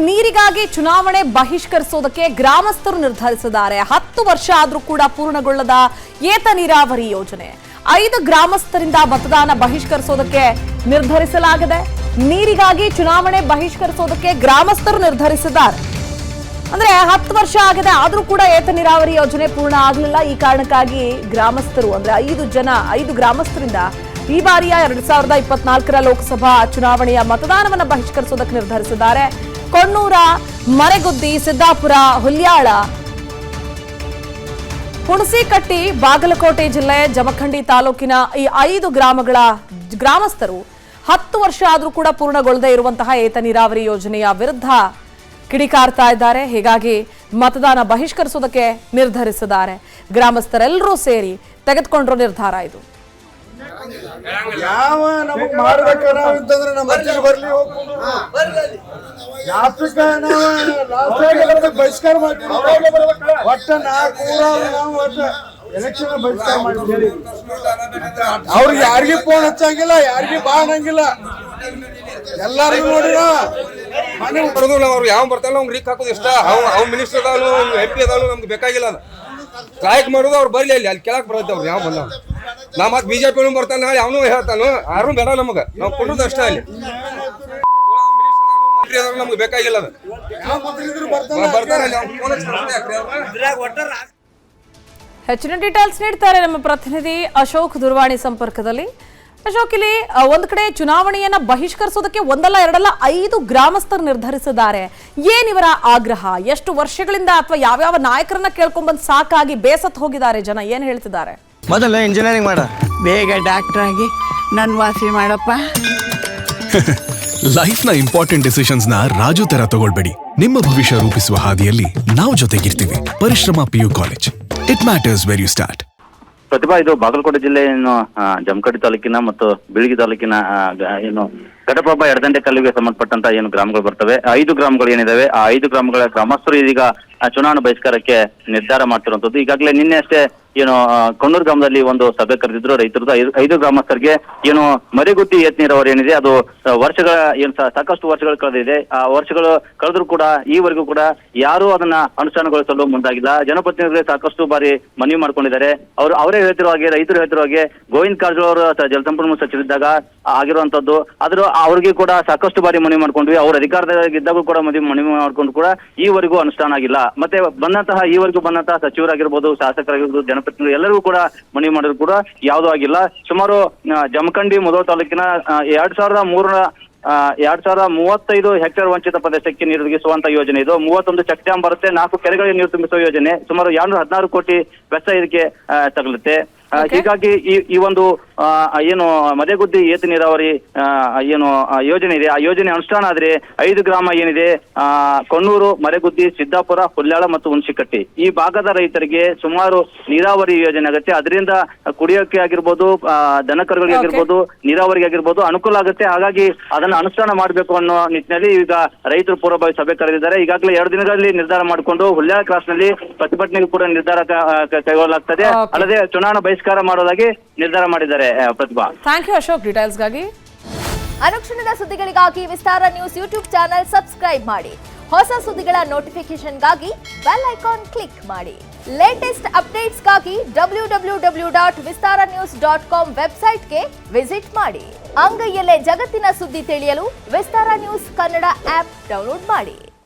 ನೀರಿಗಾಗಿ ಚುನಾವಣೆ ಬಹಿಷ್ಕರಿಸೋದಕ್ಕೆ ಗ್ರಾಮಸ್ಥರು ನಿರ್ಧರಿಸಿದ್ದಾರೆ. 10 ವರ್ಷ ಆದರೂ ಕೂಡ ಪೂರ್ಣಗೊಳ್ಳದ ಏತ ನೀರಾವರಿ ಯೋಜನೆ 5 ಗ್ರಾಮಸ್ಥರಿಂದ ಮತದಾನ ಬಹಿಷ್ಕರಿಸೋದಕ್ಕೆ ನಿರ್ಧರಿಸಲಾಗಿದೆ. ನೀರಿಗಾಗಿ ಚುನಾವಣೆ ಬಹಿಷ್ಕರಿಸೋದಕ್ಕೆ ಗ್ರಾಮಸ್ಥರು ನಿರ್ಧರಿಸಿದ್ದಾರೆ. ಅಂದ್ರೆ 10 ವರ್ಷ ಆಗಿದೆ ಆದರೂ ಕೂಡ ಏತ ನೀರಾವರಿ ಯೋಜನೆ ಪೂರ್ಣ ಆಗಲಿಲ್ಲ. ಈ ಕಾರಣಕ್ಕಾಗಿ ಗ್ರಾಮಸ್ಥರು ಅಂದ್ರೆ 5 ಗ್ರಾಮಸ್ಥರಿಂದ ಈ ಬಾರಿಯ 2024ರ ಲೋಕಸಭಾ ಚುನಾವಣೆಯ ಮತದಾನವನ್ನು ಬಹಿಷ್ಕರಿಸೋದಕ್ಕೆ ನಿರ್ಧರಿಸಿದ್ದಾರೆ. ಕೊಣ್ಣೂರ, ಮರೆಗುದ್ದಿ, ಸಿದ್ದಾಪುರ, ಹುಲ್ಯಾಳ, ಹುಣಸಿಕಟ್ಟಿ, ಬಾಗಲಕೋಟೆ ಜಿಲ್ಲೆ ಜಮಖಂಡಿ ತಾಲೂಕಿನ ಈ 5 ಗ್ರಾಮಗಳ ಗ್ರಾಮಸ್ಥರು 10 ವರ್ಷ ಆದರೂ ಕೂಡ ಪೂರ್ಣಗೊಳ್ಳದೇ ಇರುವಂತಹ ಏತ ನೀರಾವರಿ ಯೋಜನೆಯ ವಿರುದ್ಧ ಕಿಡಿಕಾರ್ತಾ ಇದ್ದಾರೆ. ಹೀಗಾಗಿ ಮತದಾನ ಬಹಿಷ್ಕರಿಸೋದಕ್ಕೆ ನಿರ್ಧರಿಸಿದ್ದಾರೆ. ಗ್ರಾಮಸ್ಥರೆಲ್ಲರೂ ಸೇರಿ ತೆಗೆದುಕೊಂಡಿರೋ ನಿರ್ಧಾರ ಇದು. ಯಾವ ನಮಗ್ ಮಾಡ್ಬೇಕಾರ ಅಂತಂದ್ರೆ ನಮ್ಮ ಅಜ್ಜಿಗೆ ಬರ್ಲಿ ಬಹಿಷ್ಕಾರ ಮಾಡ್ತೀವಿ. ಒಟ್ಟ 4 ನಾವು ಒಟ್ಟ ಎಲೆಕ್ಷನ್ ಬಹಿಷ್ಕಾರ ಮಾಡ್ತೀವಿ. ಅವ್ರಿಗೆ ಯಾರಿಗೂ ಫೋನ್ ಹಚ್ಚಂಗಿಲ್ಲ, ಯಾರಿಗೂ ಬಾ ಅನ್ನಂಗಿಲ್ಲ. ಎಲ್ಲಾರಿಗೂ ನೋಡಿರ ಮನೆ ಬರೋದಿಲ್ಲ. ಅವ್ರು ಯಾವ ಬರ್ತಾನೋ ಅವ್ನು ರೀಕ್ ಹಾಕೋದು ಇಷ್ಟ. ಅವ್ನು ಮಿನಿಸ್ಟರ್ ಅದಾನು, MP ಅದಾನು, ನಮ್ಗೆ ಬೇಕಾಗಿಲ್ಲ. ಅದು ಸ್ಟ್ರೈಕ್ ಮಾಡೋದು ಅವ್ರು ಬರ್ಲಿ, ಅಲ್ಲಿ ಕೆಳಗೆ ಬರುತ್ತೆ. ಅವ್ರು ಯಾವ ಬಂದ ನಾ ಮತ್ತೆ BJP ಬರ್ತಾನೆ, ನಾಳೆ ಅವನು ಹೇಳ್ತಾನು. ಯಾರು ಬೇಡ ನಮಗ, ನಾವು ಕೊಡೋದು ಅಷ್ಟೇ. ಅಲ್ಲಿ ನಮ್ಗೆ ಬೇಕಾಗಿಲ್ಲ. ಅದು ಹೆಚ್ಚಿನ ಡೀಟೇಲ್ಸ್ ನೀಡ್ತಾರೆ ನಮ್ಮ ಪ್ರತಿನಿಧಿ ಅಶೋಕ್ ದೂರವಾಣಿ ಸಂಪರ್ಕದಲ್ಲಿ. ಅಶೋಕ್, ಇಲ್ಲಿ ಒಂದ್ ಕಡೆ ಚುನಾವಣೆಯನ್ನ ಬಹಿಷ್ಕರಿಸೋದಕ್ಕೆ ಒಂದಲ್ಲ ಎರಡಲ್ಲ 5 ಗ್ರಾಮಸ್ಥರು ನಿರ್ಧರಿಸಿದ್ದಾರೆ. ಏನಿವರ ಆಗ್ರಹ? ಎಷ್ಟು ವರ್ಷಗಳಿಂದ ಅಥವಾ ಯಾವ್ಯಾವ ನಾಯಕರನ್ನ ಕೇಳ್ಕೊಂಡ್ಬಂದ್ ಸಾಕಾಗಿ ಬೇಸತ್ ಹೋಗಿದ್ದಾರೆ ಜನ? ಏನ್ ಹೇಳ್ತಿದ್ದಾರೆ? ಮೊದಲು ಇಂಜಿನಿಯರಿಂಗ್ ಮಾಡ, ಬೇಗ ಡಾಕ್ಟರ್ ಆಗಿ ನನ್ ವಾಸಿ ಮಾಡಪ್ಪ. ಲೈಫ್ ನ ಇಂಪಾರ್ಟೆಂಟ್ ಡಿಸಿಷನ್ಸ್ ನ ರಾಜು ತರ ತಗೊಳ್ಬೇಡಿ. ನಿಮ್ಮ ಭವಿಷ್ಯ ರೂಪಿಸುವ ಹಾದಿಯಲ್ಲಿ ನಾವು ಜೊತೆಗಿರ್ತೀವಿ. Parishrama PU college, it matters where you start. Pratibha, ಇದು ಬಾಗಲಕೋಟೆ ಜಿಲ್ಲೆ ಜಮಖಂಡಿ ತಾಲೂಕಿನ ಮತ್ತು ಬೀಳಗಿ ತಾಲೂಕಿನ ಘಟಪ್ರಭಾ ಎಡದಂಡೆ ಕಲ್ಲಿಗೆ ಸಂಬಂಧಪಟ್ಟಂತ ಗ್ರಾಮಗಳು ಬರ್ತವೆ. 5 ಗ್ರಾಮಗಳು ಏನಿದಾವೆ, ಆ 5 ಗ್ರಾಮಗಳ ಗ್ರಾಮಸ್ಥರು ಇದೀಗ ಚುನಾವಣಾ ಬಹಿಷ್ಕಾರಕ್ಕೆ ನಿರ್ಧಾರ ಮಾಡ್ತಿರುವಂತದ್ದು. ಈಗಾಗಲೇ ನಿನ್ನೆ ಅಷ್ಟೇ ಕೊಣ್ಣೂರು ಗ್ರಾಮದಲ್ಲಿ ಒಂದು ಸಭೆ ಕರೆದಿದ್ರು ರೈತರದ್ದು. 5 ಗ್ರಾಮಸ್ಥರಿಗೆ ಮರೆಗುದ್ದಿ ಏತ ನೀರಾವರಿ ಏನಿದೆ ಅದು ವರ್ಷಗಳ ಸಾಕಷ್ಟು ವರ್ಷಗಳು ಕಳೆದಿದೆ. ಆ ವರ್ಷಗಳು ಕಳೆದ್ರು ಕೂಡ ಈವರೆಗೂ ಕೂಡ ಯಾರು ಅದನ್ನ ಅನುಷ್ಠಾನಗೊಳಿಸಲು ಮುಂದಾಗಿಲ್ಲ. ಜನಪ್ರತಿನಿಧಿಗಳೇ ಸಾಕಷ್ಟು ಬಾರಿ ಮನವಿ ಮಾಡ್ಕೊಂಡಿದ್ದಾರೆ. ಅವರೇ ಹೇಳ್ತಿರೋ ಹಾಗೆ, ರೈತರು ಹೇಳ್ತಿರೋ ಹಾಗೆ, ಗೋವಿಂದ ಕಾರಜೋಳ ಅವರು ಜಲಸಂಪನ್ಮೂಲ ಸಚಿವರಿದ್ದಾಗ ಆಗಿರುವಂತದ್ದು. ಆದ್ರೂ ಅವ್ರಿಗೆ ಕೂಡ ಸಾಕಷ್ಟು ಬಾರಿ ಮನವಿ ಮಾಡ್ಕೊಂಡ್ವಿ. ಅವ್ರ ಅಧಿಕಾರದಾಗಿದ್ದಾಗೂ ಕೂಡ ಮನವಿ ಮಾಡ್ಕೊಂಡು ಕೂಡ ಈವರೆಗೂ ಅನುಷ್ಠಾನ ಆಗಿಲ್ಲ. ಮತ್ತೆ ಈವರೆಗೂ ಬಂದಂತಹ ಸಚಿವರಾಗಿರ್ಬೋದು, ಶಾಸಕರಾಗಿರ್ಬೋದು, ಜನಪ್ರತಿನಿಧಿಗಳು ಎಲ್ಲರಿಗೂ ಕೂಡ ಮನವಿ ಮಾಡಿದ್ರು ಕೂಡ ಯಾವುದೂ ಆಗಿಲ್ಲ. ಸುಮಾರು ಜಮಖಂಡಿ ಮುಧೋಳ ತಾಲೂಕಿನ 2035 ಹೆಕ್ಟೇರ್ ವಂಚಿತ ಪ್ರದೇಶಕ್ಕೆ ನೀರು ಒದಗಿಸುವಂತ ಯೋಜನೆ ಇದು. 31 ಚೆಕ್ ಡ್ಯಾಂ ಬರುತ್ತೆ, 4 ಕೆರೆಗಳಿಗೆ ನೀರು ತುಂಬಿಸುವ ಯೋಜನೆ. ಸುಮಾರು 216 ಕೋಟಿ ವೆಚ್ಚ ಇದಕ್ಕೆ ತಗಲುತ್ತೆ. ಹೀಗಾಗಿ ಈ ಒಂದು ಮರೆಗುದ್ದಿ ಏತ ನೀರಾವರಿ ಯೋಜನೆ ಇದೆ, ಆ ಯೋಜನೆ ಅನುಷ್ಠಾನ ಆದ್ರೆ 5 ಗ್ರಾಮ ಏನಿದೆ, ಕೊಣ್ಣೂರು, ಮರೆಗುದ್ದಿ, ಸಿದ್ದಾಪುರ, ಹುಲ್ಯಾಳ ಮತ್ತು ಹುಣಸಿಕಟ್ಟಿ, ಈ ಭಾಗದ ರೈತರಿಗೆ ಸುಮಾರು ನೀರಾವರಿ ಯೋಜನೆ ಆಗುತ್ತೆ. ಅದರಿಂದ ಕುಡಿಯೋಕೆ ಆಗಿರ್ಬೋದು, ದನಕರುಗಳಿಗೆ ಆಗಿರ್ಬೋದು, ನೀರಾವರಿಗೆ ಆಗಿರ್ಬೋದು ಅನುಕೂಲ ಆಗುತ್ತೆ. ಹಾಗಾಗಿ ಅದನ್ನ ಅನುಷ್ಠಾನ ಮಾಡಬೇಕು ಅನ್ನೋ ನಿಟ್ಟಿನಲ್ಲಿ ಈಗ ರೈತರು ಪೂರ್ವಭಾವಿ ಸಭೆ ಕರೆದಿದ್ದಾರೆ. ಈಗಾಗಲೇ 2 ದಿನಗಳಲ್ಲಿ ನಿರ್ಧಾರ ಮಾಡಿಕೊಂಡು ಹುಲ್ಯಾಳ ಕ್ರಾಸ್ ನಲ್ಲಿ ಪ್ರತಿಭಟನೆಗೂ ಕೂಡ ನಿರ್ಧಾರ ಕೈಗೊಳ್ಳಲಾಗ್ತದೆ. ಅಲ್ಲದೆ ಚುನಾವಣಾ ಬಹಿಷ್ಕಾರ ಮಾಡೋದಾಗಿ ನಿರ್ಧಾರ ಮಾಡಿದ್ದಾರೆ. ಪ್ರತಿಭಾ, ಥ್ಯಾಂಕ್ ಯು ಅಶೋಕ್ ಡೀಟೇಲ್ಸ್ಗಾಗಿ. ಅನುಕ್ಷಣದ ಸುದ್ದಿಗಳಿಗಾಗಿ ವಿಸ್ತಾರ ನ್ಯೂಸ್ ಯೂಟ್ಯೂಬ್ ಚಾನೆಲ್ ಸಬ್ಸ್ಕ್ರೈಬ್ ಮಾಡಿ. ಹೊಸ ಸುದ್ದಿಗಳ ನೋಟಿಫಿಕೇಶನ್ಗಾಗಿ ಬೆಲ್ ಐಕಾನ್ ಕ್ಲಿಕ್ ಮಾಡಿ. ಲೇಟೆಸ್ಟ್ ಅಪ್ಡೇಟ್ಸ್ಗಾಗಿ www.vistaranews.com ವೆಬ್ಸೈಟ್ಗೆ ವಿಸಿಟ್ ಮಾಡಿ. ಅಂಗೈಯಲ್ಲೇ ಜಗತ್ತಿನ ಸುದ್ದಿ ತಿಳಿಯಲು ವಿಸ್ತಾರ ನ್ಯೂಸ್ ಕನ್ನಡ ಆಪ್ ಡೌನ್ಲೋಡ್ ಮಾಡಿ.